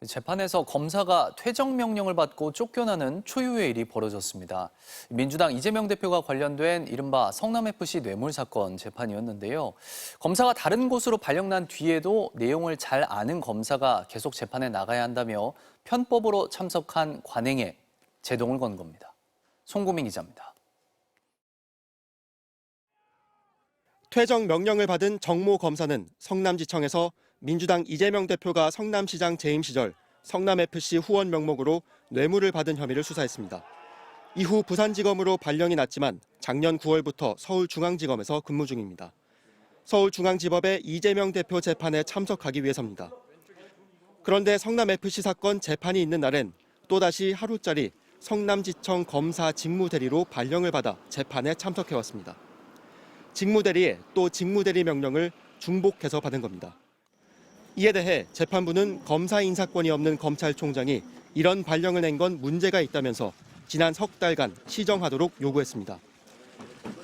재판에서 검사가 퇴정 명령을 받고 쫓겨나는 초유의 일이 벌어졌습니다. 민주당 이재명 대표가 관련된 이른바 성남FC 뇌물 사건 재판이었는데요. 검사가 다른 곳으로 발령난 뒤에도 내용을 잘 아는 검사가 계속 재판에 나가야 한다며 편법으로 참석한 관행에 제동을 건 겁니다. 송구민 기자입니다. 퇴정 명령을 받은 정모 검사는 성남지청에서 민주당 이재명 대표가 성남시장 재임 시절 성남FC 후원 명목으로 뇌물을 받은 혐의를 수사했습니다. 이후 부산지검으로 발령이 났지만 작년 9월부터 서울중앙지검에서 근무 중입니다. 서울중앙지법의 이재명 대표 재판에 참석하기 위해서입니다. 그런데 성남FC 사건 재판이 있는 날엔 또다시 하루짜리 성남지청 검사 직무대리로 발령을 받아 재판에 참석해왔습니다. 직무대리에 또 직무대리 명령을 중복해서 받은 겁니다. 이에 대해 재판부는 검사 인사권이 없는 검찰총장이 이런 발령을 낸 건 문제가 있다면서 지난 석 달간 시정하도록 요구했습니다.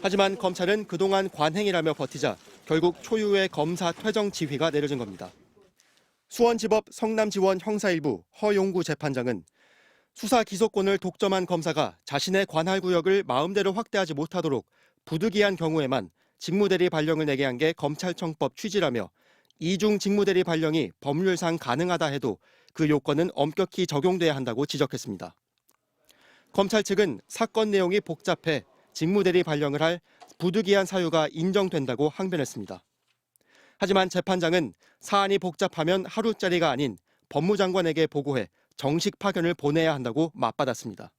하지만 검찰은 그동안 관행이라며 버티자 결국 초유의 검사 퇴정 지휘가 내려진 겁니다. 수원지법 성남지원 형사일부 허용구 재판장은 수사 기소권을 독점한 검사가 자신의 관할 구역을 마음대로 확대하지 못하도록 부득이한 경우에만 직무대리 발령을 내게 한 게 검찰청법 취지라며 이중 직무대리 발령이 법률상 가능하다 해도 그 요건은 엄격히 적용돼야 한다고 지적했습니다. 검찰 측은 사건 내용이 복잡해 직무대리 발령을 할 부득이한 사유가 인정된다고 항변했습니다. 하지만 재판장은 사안이 복잡하면 하루짜리가 아닌 법무장관에게 보고해 정식 파견을 보내야 한다고 맞받았습니다.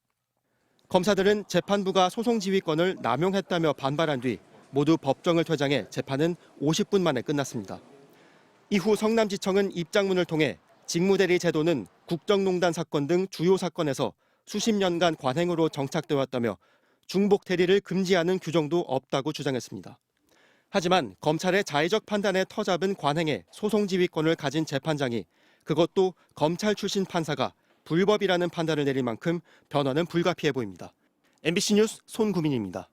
검사들은 재판부가 소송지휘권을 남용했다며 반발한 뒤 모두 법정을 퇴장해 재판은 50분 만에 끝났습니다. 이후 성남지청은 입장문을 통해 직무대리 제도는 국정농단 사건 등 주요 사건에서 수십 년간 관행으로 정착되어 왔다며 중복 대리를 금지하는 규정도 없다고 주장했습니다. 하지만 검찰의 자의적 판단에 터잡은 관행에 소송지휘권을 가진 재판장이 그것도 검찰 출신 판사가 불법이라는 판단을 내릴 만큼 변화는 불가피해 보입니다. MBC 뉴스 손구민입니다.